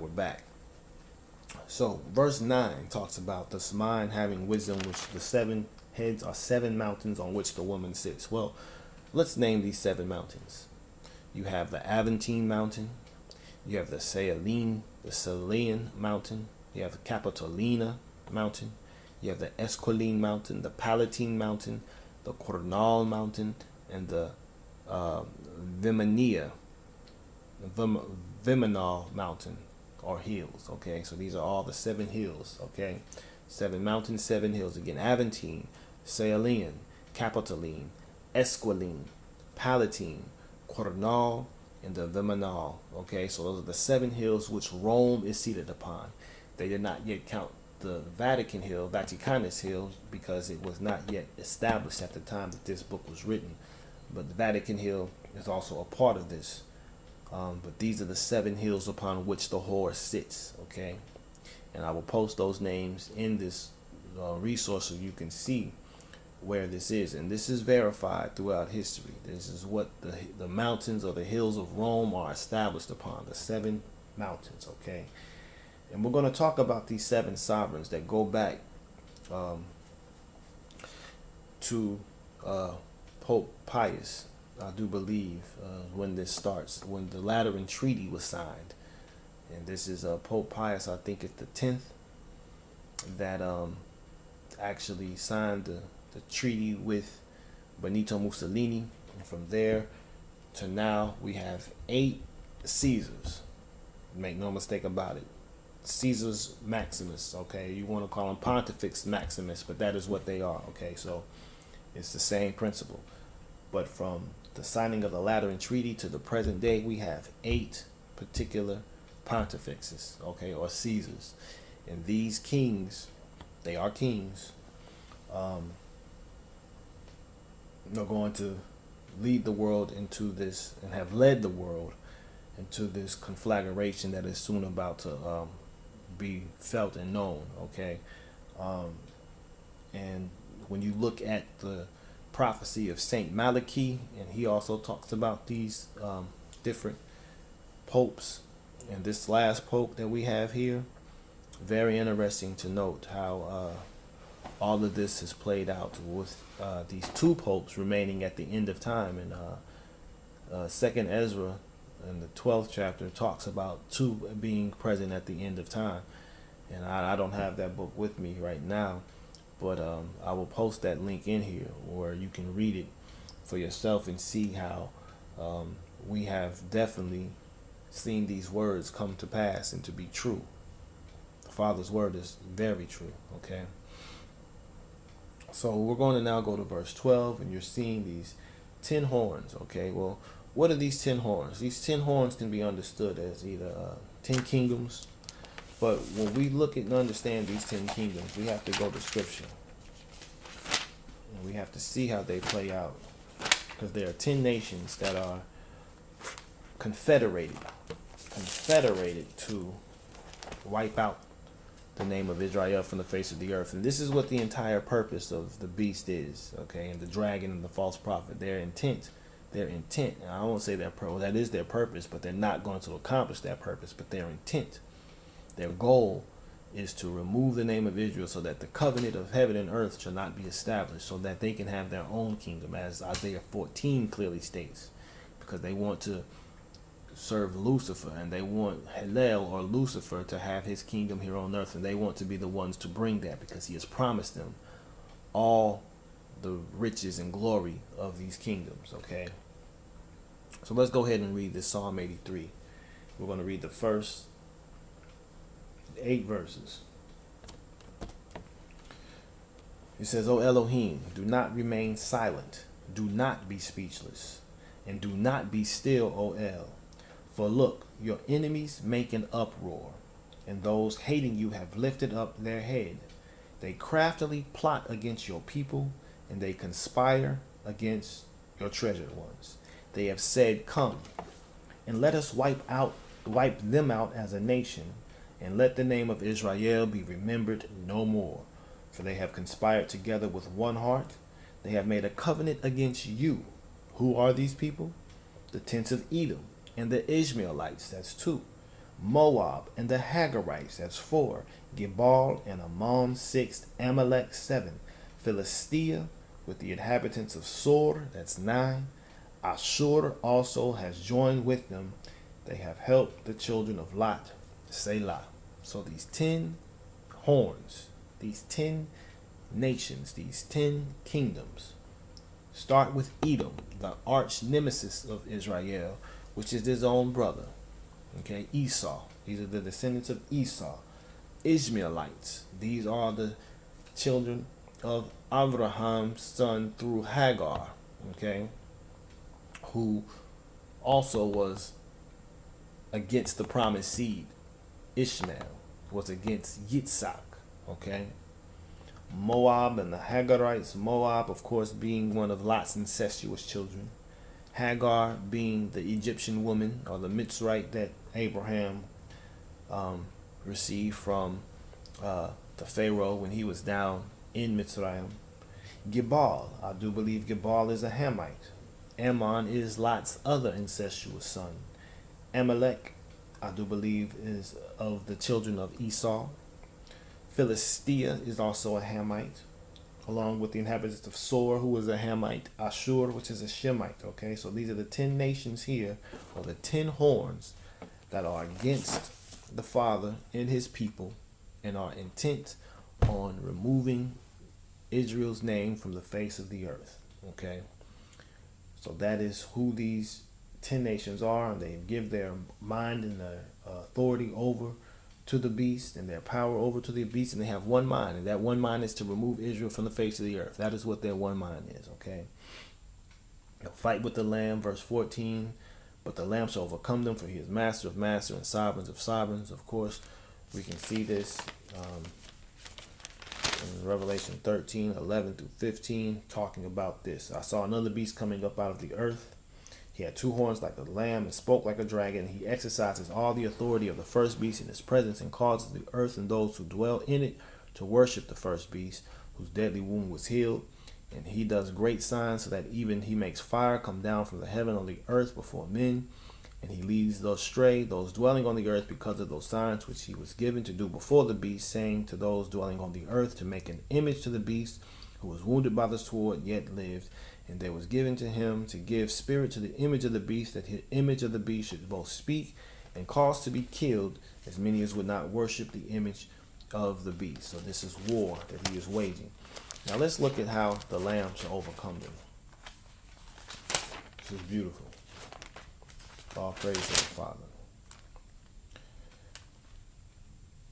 we're back. So verse 9 talks about this mind having wisdom, which the 7 heads are 7 mountains on which the woman sits. Well, let's name these 7 mountains. You have the Aventine mountain, you have the Caeline mountain, you have the Capitoline mountain, you have the Esquiline mountain, the Palatine mountain, the Quirnal mountain, and the Viminal mountain, or hills. Okay, so these are all the 7 hills. Okay, 7 mountains, 7 hills. Again, Aventine, Caeline, Capitoline, Esquiline, Palatine, Quirnal, and the Viminal. Okay, so those are the 7 hills which Rome is seated upon. They did not yet count the Vaticanus hill, because it was not yet established at the time that this book was written. But the Vatican hill is also a part of this. But these are the 7 hills upon which the whore sits. Okay, and I will post those names in this resource so you can see where this is. And this is verified throughout history. This is what the mountains or the hills of Rome are established upon, the 7 mountains. Okay, and we're going to talk about these 7 sovereigns that go back to Pope Pius, I do believe, when this starts, when the Lateran Treaty was signed. And this is Pope Pius, I think it's the 10th, that actually signed the treaty with Benito Mussolini. And from there to now, we have 8 Caesars. Make no mistake about it. Caesars Maximus, okay? You want to call them Pontifex Maximus, but that is what they are, okay? So it's the same principle. But from the signing of the Lateran Treaty to the present day, we have 8 particular pontifexes, okay, or Caesars. And these kings, they are kings, they're going to lead the world into this, and have led the world into this conflagration that is soon about to be felt and known, okay? And when you look at the prophecy of Saint Malachi, and he also talks about these different popes, and this last pope that we have here, very interesting to note how all of this has played out with these 2 popes remaining at the end of time. And 2nd Ezra in the 12th chapter talks about 2 being present at the end of time. And I don't have that book with me right now, but I will post that link in here where you can read it for yourself and see how we have definitely seen these words come to pass and to be true. The Father's word is very true, okay? So we're going to now go to verse 12, and you're seeing these 10 horns, okay? Well, what are these 10 horns? These 10 horns can be understood as either 10 kingdoms, but when we look at and understand these 10 kingdoms, we have to go to Scripture. And we have to see how they play out, because there are 10 nations that are confederated to wipe out the name of Israel from the face of the earth. And this is what the entire purpose of the beast is, okay, and the dragon and the false prophet. Their intent, and I won't say that is their purpose, but they're not going to accomplish that purpose. But their intent, their goal, is to remove the name of Israel, so that the covenant of heaven and earth shall not be established, so that they can have their own kingdom, as Isaiah 14 clearly states, because they want to serve Lucifer, and they want Hillel, or Lucifer, to have his kingdom here on earth, and they want to be the ones to bring that, because he has promised them all the riches and glory of these kingdoms, okay? So let's go ahead and read this Psalm 83. We're going to read the first 8 verses. It says, O Elohim, do not remain silent, do not be speechless, and do not be still, O El. For look, your enemies make an uproar, and those hating you have lifted up their head. They craftily plot against your people, and they conspire against your treasured ones. They have said, come, and let us wipe them out as a nation, and let the name of Israel be remembered no more. For they have conspired together with one heart. They have made a covenant against you. Who are these people? The tents of Edom and the Ishmaelites, that's 2. Moab and the Hagarites, that's 4. Gebal and Ammon, 6. Amalek, 7. Philistia with the inhabitants of Sor, that's 9. Ashur also has joined with them. They have helped the children of Lot, Selah. So these 10 horns, these 10 nations, these 10 kingdoms, start with Edom, the arch nemesis of Israel, which is his own brother. Okay, Esau. These are the descendants of Esau. Ishmaelites. These are the children of Abraham's son through Hagar. Okay, who also was against the promised seed. Ishmael was against Yitzhak. Okay. Moab and the Hagarites. Moab, of course, being one of Lot's incestuous children. Hagar being the Egyptian woman, or the Mitzrite that Abraham received from the Pharaoh when he was down in Mitzrayim. Gebal, I do believe Gebal is a Hamite. Ammon is Lot's other incestuous son. Amalek, I do believe, is of the children of Esau. Philistia is also a Hamite, along with the inhabitants of Sor, who is a Hamite. Ashur, which is a Shemite. Okay, so these are the 10 nations here, or the 10 horns that are against the Father and his people, and are intent on removing Israel's name from the face of the earth. Okay, so that is who these 10 nations are, and they give their mind and their authority over to the beast, and their power over to the beast, and they have one mind, and that one mind is to remove Israel from the face of the earth. That is what their one mind is. Okay, they'll fight with the Lamb, verse 14, but the Lamb shall overcome them, for he is master of masters and sovereigns of sovereigns. Of course, we can see this in Revelation 13, 11 through 15, talking about this. I saw another beast coming up out of the earth. He had 2 horns like a lamb and spoke like a dragon. He exercises all the authority of the first beast in his presence, and causes the earth and those who dwell in it to worship the first beast, whose deadly wound was healed. And he does great signs, so that even he makes fire come down from the heaven on the earth before men. And he leads astray those dwelling on the earth because of those signs which he was given to do before the beast, saying to those dwelling on the earth to make an image to the beast, who was wounded by the sword, yet lived. And there was given to him to give spirit to the image of the beast, that his image of the beast should both speak and cause to be killed as many as would not worship the image of the beast. So this is war that he is waging. Now let's look at how the Lamb shall overcome them. This is beautiful. All praise to the Father.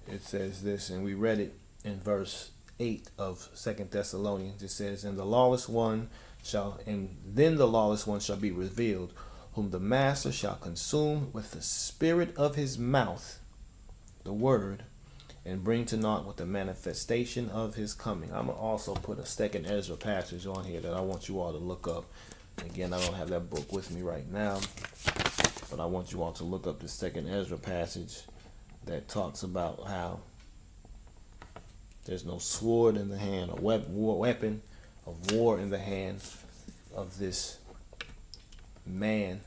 It says this, and we read it in verse 8 of 2 Thessalonians. It says, and then the lawless one shall be revealed, whom the master shall consume with the spirit of his mouth, the word, and bring to naught with the manifestation of his coming. I'm going to also put a 2nd Ezra passage on here that I want you all to look up. Again, I don't have that book with me right now, but I want you all to look up the 2nd Ezra passage that talks about how there's no sword in the hand, or weapon of war in the hand of this man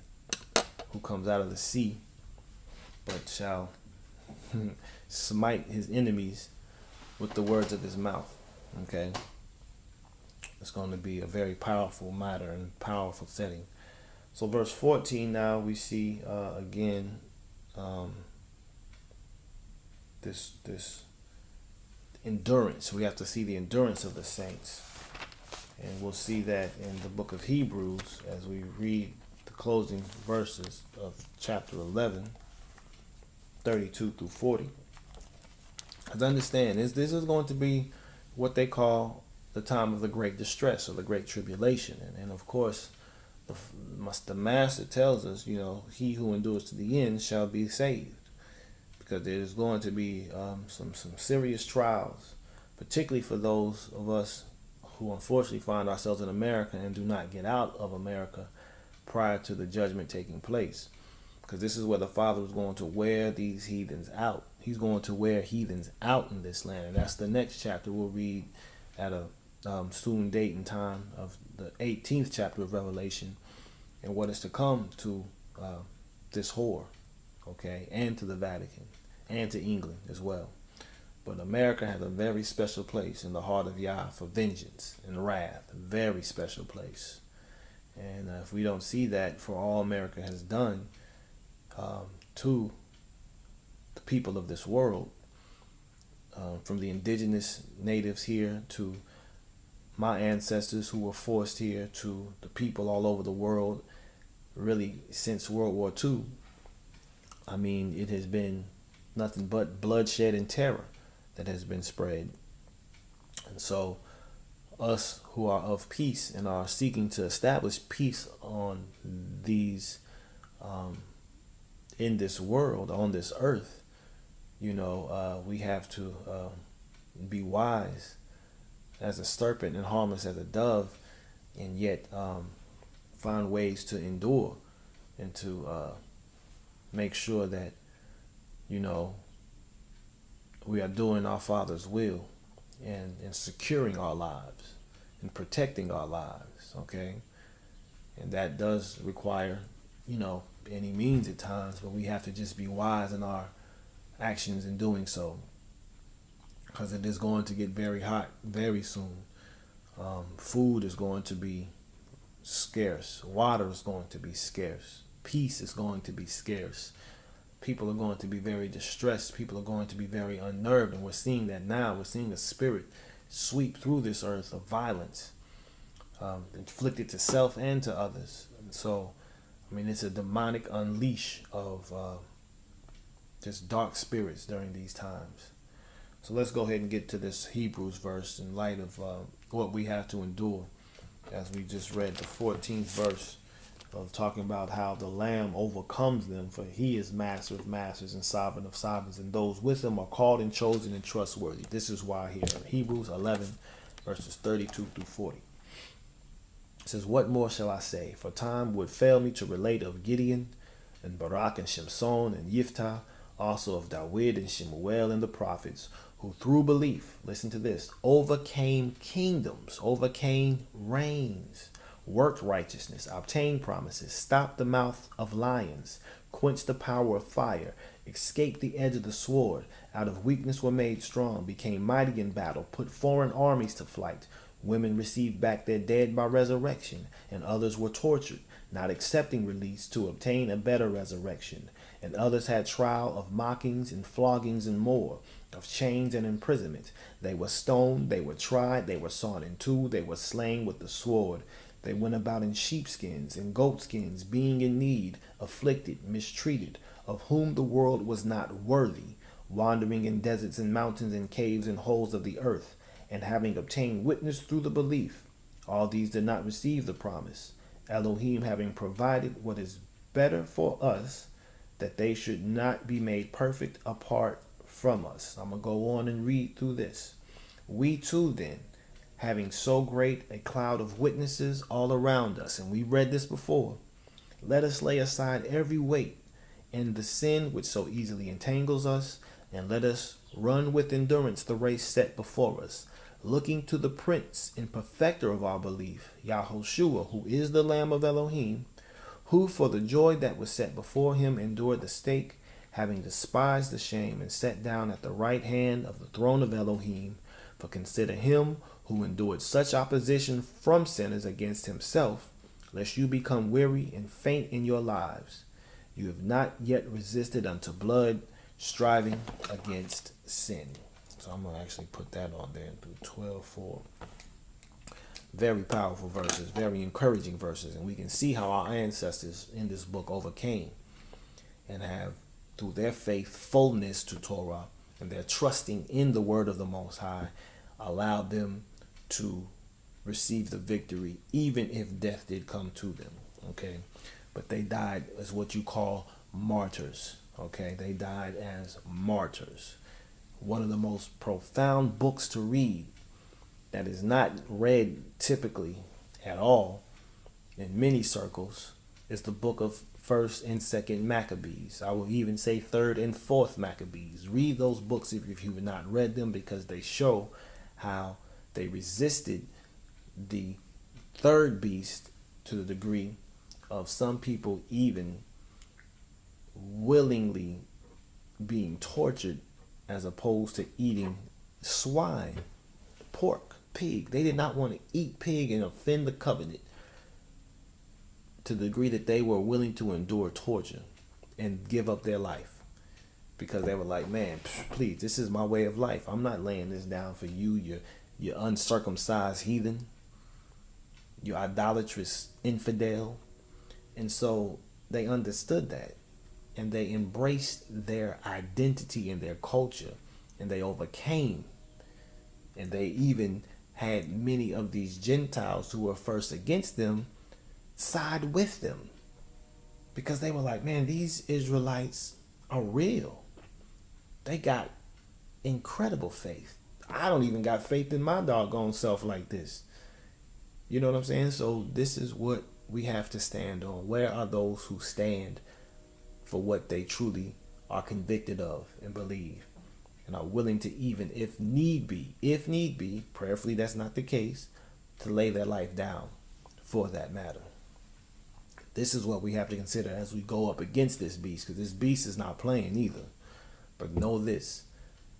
who comes out of the sea, but shall smite his enemies with the words of his mouth. Okay, it's going to be a very powerful matter and powerful setting. So verse 14, now we see again this endurance. We have to see the endurance of the saints, and we'll see that in the book of Hebrews as we read the closing verses of chapter 11, 32 through 40. Because understand, this is going to be what they call the time of the great distress, or the great tribulation. And of course, the master tells us, he who endures to the end shall be saved. Because there's going to be some serious trials, particularly for those of us who unfortunately find ourselves in America and do not get out of America prior to the judgment taking place. Because this is where the Father is going to wear these heathens out. He's going to wear heathens out in this land. And that's the next chapter we'll read at a soon date and time of the 18th chapter of Revelation, and what is to come to this whore, okay, and to the Vatican, and to England as well. But America has a very special place in the heart of Yah for vengeance and wrath. A very special place. And if we don't see that for all America has done to the people of this world, from the indigenous natives here to my ancestors who were forced here to the people all over the world, really since World War II, I mean, it has been nothing but bloodshed and terror that has been spread. And so us who are of peace and are seeking to establish peace on these in this world, on this earth, we have to be wise as a serpent and harmless as a dove, and yet find ways to endure and to make sure that we are doing our Father's will and securing our lives and protecting our lives, okay? And that does require, any means at times, but we have to just be wise in our actions in doing so, because it is going to get very hot very soon. Food is going to be scarce. Water is going to be scarce. Peace is going to be scarce. People are going to be very distressed. People are going to be very unnerved. And we're seeing that now. We're seeing a spirit sweep through this earth of violence, inflicted to self and to others. And so, it's a demonic unleash of just dark spirits during these times. So let's go ahead and get to this Hebrews verse in light of what we have to endure, as we just read the 14th verse of talking about how the Lamb overcomes them, for he is master of masters and sovereign of sovereigns, and those with him are called and chosen and trustworthy. This is why here in Hebrews 11 verses 32 through 40. It says, "What more shall I say? For time would fail me to relate of Gideon and Barak and Shimson and Yiftah, also of Dawid and Shemuel and the prophets, who through belief," listen to this, "overcame kingdoms, overcame reigns, worked righteousness, obtained promises, stopped the mouth of lions, quenched the power of fire, escaped the edge of the sword, out of weakness were made strong, became mighty in battle, put foreign armies to flight. Women received back their dead by resurrection, and others were tortured, not accepting release to obtain a better resurrection. And others had trial of mockings and floggings and more, of chains and imprisonment. They were stoned, they were tried, they were sawn in two, they were slain with the sword. They went about in sheepskins and goatskins, being in need, afflicted, mistreated, of whom the world was not worthy, wandering in deserts and mountains and caves and holes of the earth. And having obtained witness through the belief, all these did not receive the promise, Elohim having provided what is better for us, that they should not be made perfect apart from us." I'm going to go on and read through this. "We too then, having so great a cloud of witnesses all around us," and we read this before, "let us lay aside every weight and the sin which so easily entangles us, and let us run with endurance the race set before us, looking to the Prince and Perfecter of our belief, Yahushua, who is the Lamb of Elohim, who for the joy that was set before him endured the stake, having despised the shame, and sat down at the right hand of the throne of Elohim. For consider him who endured such opposition from sinners against himself, lest you become weary and faint in your lives. You have not yet resisted unto blood, striving against sin." So I'm going to actually put that on there through 12:4. Very powerful verses, very encouraging verses. And we can see how our ancestors in this book overcame and have, through their faithfulness to Torah and their trusting in the word of the Most High, allowed them to receive the victory, even if death did come to them. Okay. But they died as what you call martyrs. Okay. They died as martyrs. One of the most profound books to read that is not read typically at all in many circles is the book of 1st and 2nd Maccabees. I will even say 3rd and 4th Maccabees. Read those books if you have not read them, because they show how they resisted the third beast to the degree of some people even willingly being tortured as opposed to eating swine, pork, pig. They did not want to eat pig and offend the covenant to the degree that they were willing to endure torture and give up their life, because they were like, man, please, this is my way of life. I'm not laying this down for you, you uncircumcised heathen, you idolatrous infidel. And so they understood that, and they embraced their identity and their culture, and they overcame. And they even had many of these Gentiles who were first against them side with them, because they were like, man, these Israelites are real. They got incredible faith. I don't even got faith in my doggone self like this. You know what I'm saying? So this is what we have to stand on. Where are those who stand for what they truly are convicted of and believe, and are willing to, even if need be, prayerfully that's not the case, to lay their life down for that matter? This is what we have to consider as we go up against this beast, because this beast is not playing either. But know this: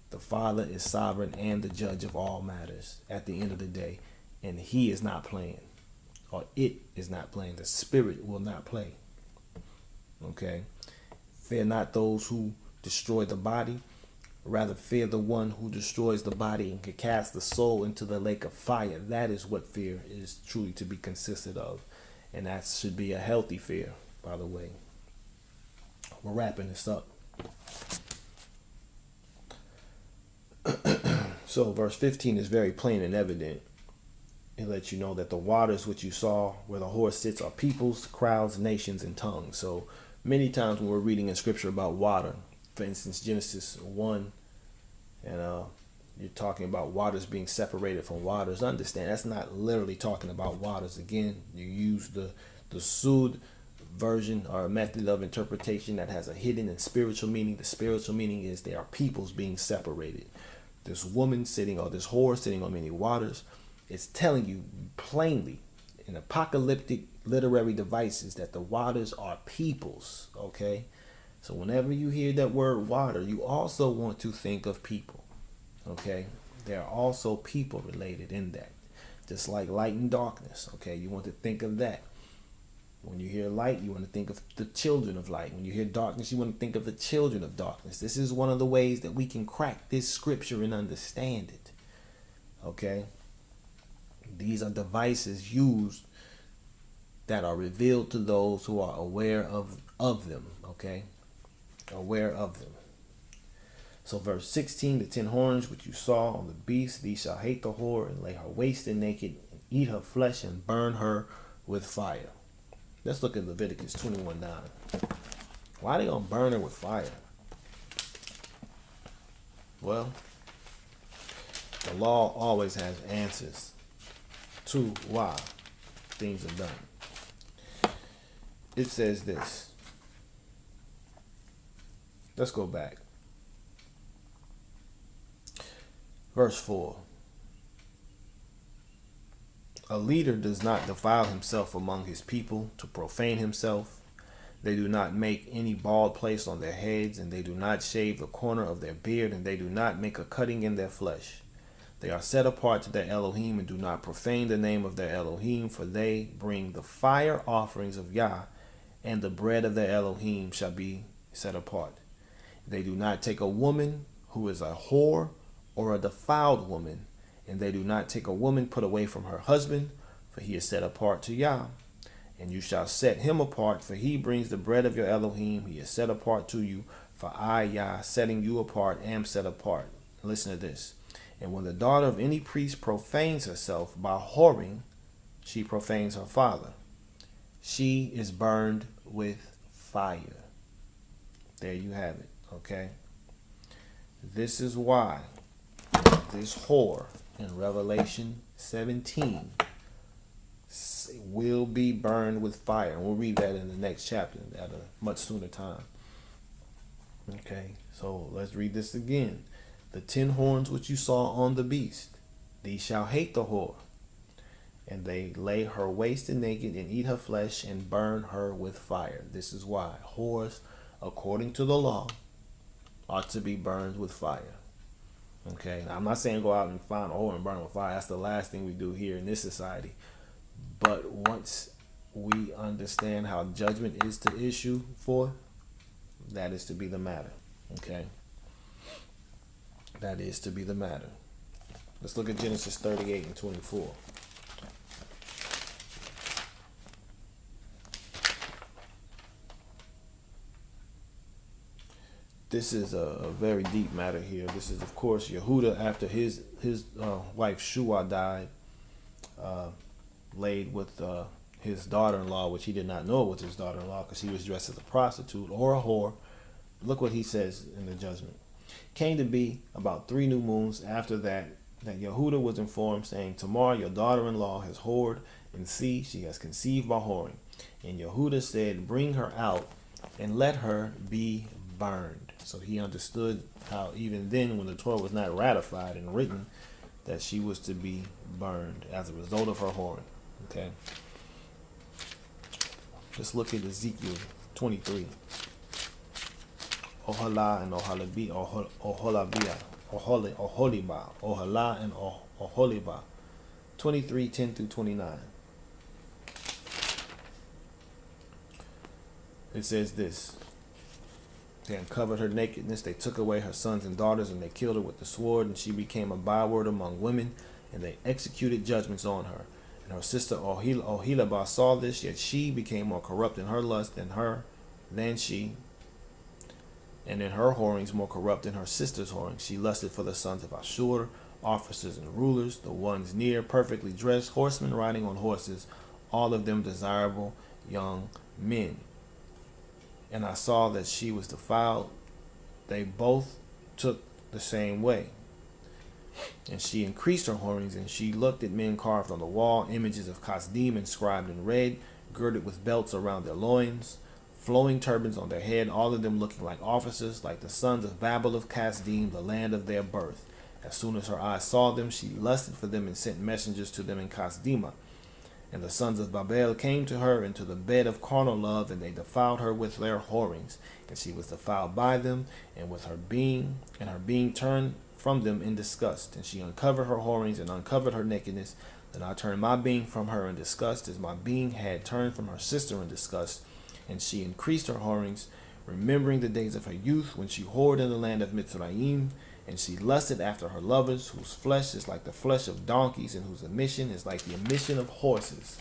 the Father is sovereign and the judge of all matters at the end of the day, and he is not playing, or it is not playing. The Spirit will not play. Okay? Fear not those who destroy the body, rather fear the one who destroys the body and can cast the soul into the lake of fire. That is what fear is truly to be consisted of. And that should be a healthy fear, by the way. We're wrapping this up. So verse 15 is very plain and evident. It lets you know that the waters which you saw where the horse sits are peoples, crowds, nations, and tongues. So many times when we're reading in scripture about water, for instance, Genesis 1, and you're talking about waters being separated from waters. Understand, that's not literally talking about waters. Again, you use the Sud version, or method of interpretation, that has a hidden and spiritual meaning. The spiritual meaning is they are peoples being separated. This woman sitting, or this horse sitting on many waters, is telling you plainly in apocalyptic literary devices that the waters are peoples. Okay, so whenever you hear that word water, you also want to think of people. Okay, there are also people related in that, just like light and darkness. Okay, you want to think of that. When you hear light, you want to think of the children of light. When you hear darkness, you want to think of the children of darkness. This is one of the ways that we can crack this scripture and understand it. Okay, these are devices used that are revealed to those who are aware of them. Okay, aware of them. So verse 16, the 10 horns which you saw on the beast, these shall hate the whore, and lay her wasted naked, and eat her flesh, and burn her with fire. Let's look at Leviticus 21:9. Why are they going to burn her with fire? Well, the law always has answers to why things are done. It says this. Let's go back. Verse 4. A leader does not defile himself among his people to profane himself. They do not make any bald place on their heads, and they do not shave the corner of their beard, and they do not make a cutting in their flesh. They are set apart to their Elohim, and do not profane the name of their Elohim, for they bring the fire offerings of Yah, and the bread of their Elohim shall be set apart. They do not take a woman who is a whore, or a defiled woman, and they do not take a woman put away from her husband, for he is set apart to Yah. And you shall set him apart, for he brings the bread of your Elohim. He is set apart to you, for I, Yah, setting you apart, am set apart. Listen to this. And when the daughter of any priest profanes herself by whoring, she profanes her father. She is burned with fire. There you have it, okay? This is why this whore in Revelation 17 will be burned with fire. And we'll read that in the next chapter at a much sooner time. Okay, so let's read this again. The 10 horns which you saw on the beast, these shall hate the whore, and they lay her wasted naked, and eat her flesh, and burn her with fire. This is why whores according to the law, are to be burned with fire. Okay, now, I'm not saying go out and find a whore and burn with fire. That's the last thing we do here in this society. But once we understand how judgment is to issue for, that is to be the matter. Okay, that is to be the matter. Let's look at Genesis 38 and 24. This is a very deep matter here. This is, of course, Yehuda after his wife Shua died, laid with his daughter-in-law, which he did not know was his daughter-in-law because she was dressed as a prostitute or a whore. Look what he says in the judgment. Came to be about 3 new moons after that Yehuda was informed, saying, Tomorrow your daughter-in-law has whored, and see, she has conceived by whoring. And Yehuda said, Bring her out, and let her be burned. So he understood how even then, when the Torah was not ratified and written, that she was to be burned as a result of her whoring. Okay. Let's look at Ezekiel 23. Ohala and Oholibah. Ohala and Oholibah. 23, 10 through 29. It says this. They uncovered her nakedness. They took away her sons and daughters, and they killed her with the sword, and she became a byword among women, and they executed judgments on her. And her sister Oholibah saw this, yet she became more corrupt in her lust than she, and in her whorings more corrupt than her sister's whorings. She lusted for the sons of Ashur, officers and rulers, the ones near, perfectly dressed, horsemen riding on horses, all of them desirable young men. And I saw that she was defiled. They both took the same way. And she increased her whorings, and she looked at men carved on the wall, images of Kasdim inscribed in red, girded with belts around their loins, flowing turbans on their head, all of them looking like officers, like the sons of Babel of Kasdim, the land of their birth. As soon as her eyes saw them, she lusted for them and sent messengers to them in Kasdima. And the sons of Babel came to her into the bed of carnal love, and they defiled her with their whorings. And she was defiled by them, and with her being turned from them in disgust. And she uncovered her whorings and uncovered her nakedness. Then I turned my being from her in disgust, as my being had turned from her sister in disgust. And she increased her whorings, remembering the days of her youth, when she whored in the land of Mitzrayim. And she lusted after her lovers, whose flesh is like the flesh of donkeys, and whose emission is like the emission of horses.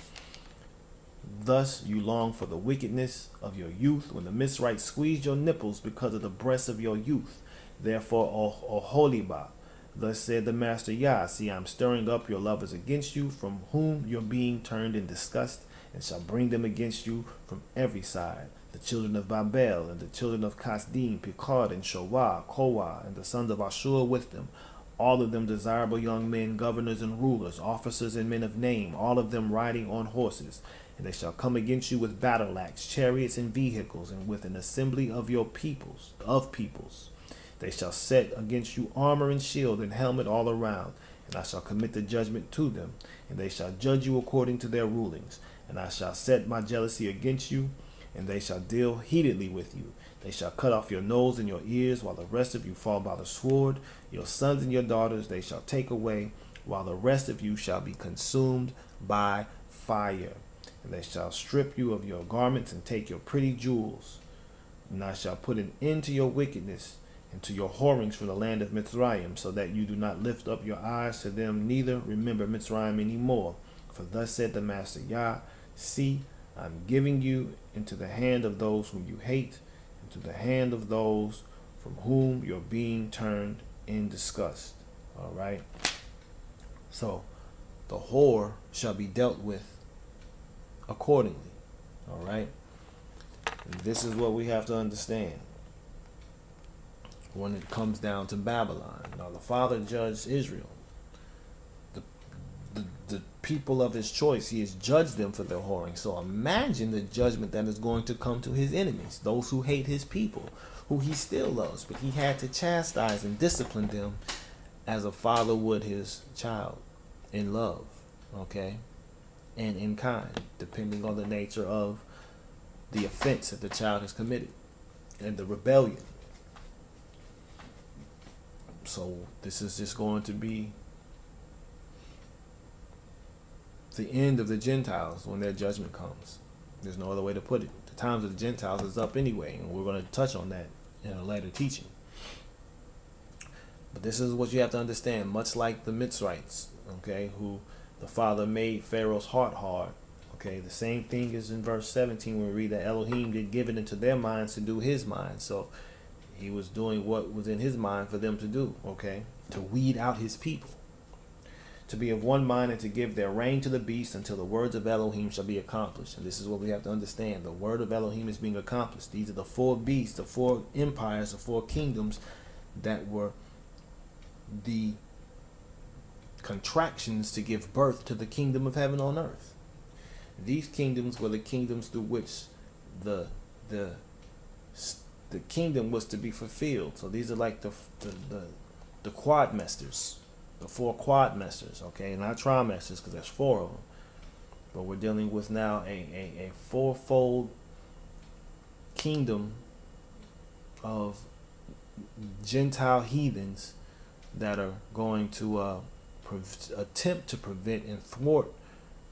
Thus you long for the wickedness of your youth, when the Mizrite squeezed your nipples because of the breasts of your youth. Therefore, Oholibah, thus said the Master Yah, see, I am stirring up your lovers against you, from whom your being turned in disgust, and shall bring them against you from every side. The children of Babel, and the children of Kasdim, Pekod, and Shoah, Koah, and the sons of Ashur with them, all of them desirable young men, governors and rulers, officers and men of name, all of them riding on horses. And they shall come against you with battle axe, chariots and vehicles, and with an assembly of your peoples. They shall set against you armor and shield and helmet all around. And I shall commit the judgment to them, and they shall judge you according to their rulings. And I shall set my jealousy against you, and they shall deal heatedly with you. They shall cut off your nose and your ears, while the rest of you fall by the sword. Your sons and your daughters they shall take away, while the rest of you shall be consumed by fire. And they shall strip you of your garments and take your pretty jewels. And I shall put an end to your wickedness and to your whorings from the land of Mitzrayim, so that you do not lift up your eyes to them, neither remember Mitzrayim any more. For thus said the Master Yah, see, I am giving you into the hand of those whom you hate, into the hand of those from whom you're being turned in disgust. All right. So the whore shall be dealt with accordingly. All right. And this is what we have to understand when it comes down to Babylon. Now the Father judged Israel. The people of his choice, he has judged them for their whoring. So imagine the judgment that is going to come to his enemies, those who hate his people, who he still loves, but he had to chastise and discipline them as a father would his child, in love, okay, and in kind, depending on the nature of the offense that the child has committed. and the rebellion. So this is just going to be the end of the Gentiles when their judgment comes. There's no other way to put it. The times of the Gentiles is up anyway, and we're going to touch on that in a later teaching. But this is what you have to understand, much like the Mitzrites, okay, who the Father made Pharaoh's heart hard. Okay, the same thing is in verse 17 when we read that Elohim did give it into their minds to do his mind. So he was doing what was in his mind for them to do, okay, to weed out his people, to be of one mind and to give their reign to the beast until the words of Elohim shall be accomplished. And this is what we have to understand. The word of Elohim is being accomplished. These are the four beasts, the four empires, the four kingdoms that were the contractions to give birth to the kingdom of heaven on earth. These kingdoms were the kingdoms through which the kingdom was to be fulfilled. So these are like the quadmesters, the four quadmesters, okay, not trimesters because there's four of them. But we're dealing with now a fourfold kingdom of Gentile heathens that are going to attempt to prevent and thwart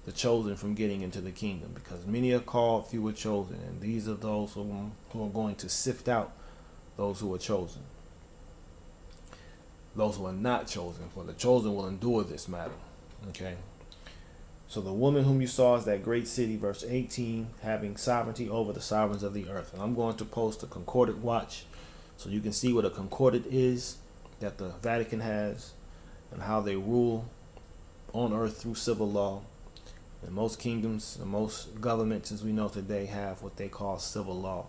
the chosen from getting into the kingdom, because many are called, few are chosen, and these are those who are going to sift out those who are chosen. Those who are not chosen, for the chosen will endure this matter. Okay. So the woman whom you saw is that great city, verse 18, having sovereignty over the sovereigns of the earth. And I'm going to post a concordant watch so you can see what a concordant is that the Vatican has and how they rule on earth through civil law. And most kingdoms and most governments, as we know today, have what they call civil law.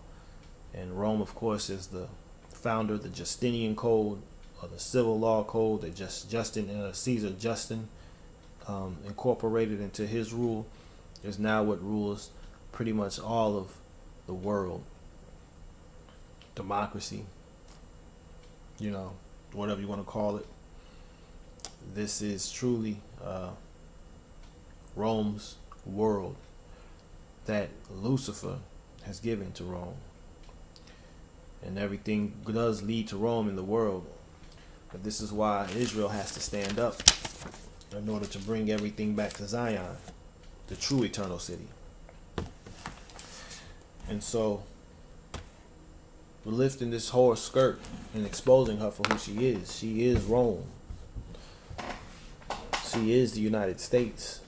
And Rome, of course, is the founder of the Justinian Code, or the civil law code that Caesar Justin incorporated into his rule, is now what rules pretty much all of the world. Democracy, whatever you want to call it. This is truly Rome's world that Lucifer has given to Rome. And everything does lead to Rome in the world. But this is why Israel has to stand up in order to bring everything back to Zion, the true eternal city. And so we're lifting this whore's skirt and exposing her for who she is. She is Rome. She is the United States.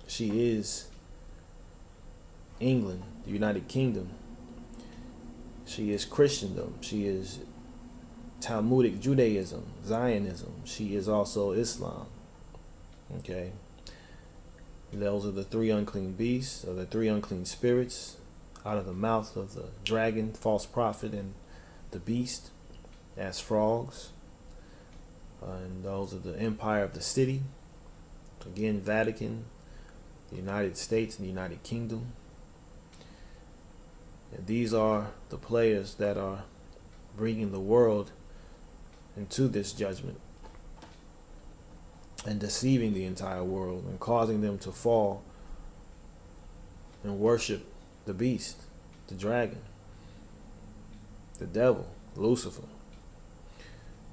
She is England, the United Kingdom. She is Christendom. She is Talmudic Judaism, Zionism. She is also Islam. Okay. Those are the three unclean beasts, or the three unclean spirits, out of the mouth of the dragon, false prophet, and the beast, as frogs. And those are the empire of the city. Again, Vatican, the United States, and the United Kingdom. And these are the players that are bringing the world into this judgment and deceiving the entire world and causing them to fall and worship the beast, the dragon, the devil, Lucifer.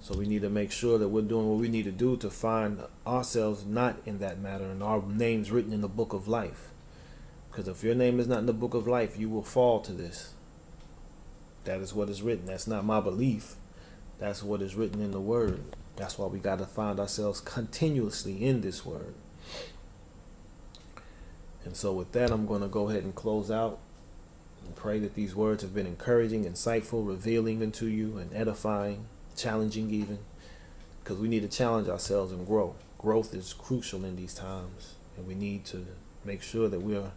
So we need to make sure that we're doing what we need to do to find ourselves not in that matter and our names written in the book of life. Because if your name is not in the book of life, you will fall to this. That is what is written. That's not my belief. That's what is written in the word. That's why we got to find ourselves continuously in this word. And so with that, I'm going to go ahead and close out and pray that these words have been encouraging, insightful, revealing unto you, and edifying, challenging even, because we need to challenge ourselves and grow. Growth is crucial in these times, and we need to make sure that we are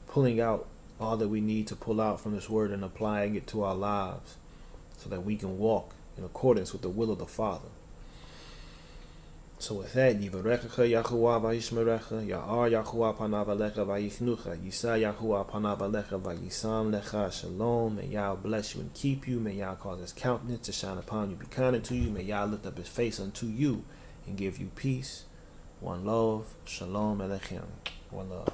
pulling out all that we need to pull out from this word and applying it to our lives so that we can walk in accordance with the will of the Father. So with that, Yivarechecha Yahuwah vayishmerecha, Ya'ar Yahuwah panav alecha vayichnucha, Yisa Yahuwah panav alecha vayisam lecha shalom. May Yah bless you and keep you. May Yah cause His countenance to shine upon you, be kind unto you. May Yah lift up His face unto you and give you peace. One love, shalom alechem. One love.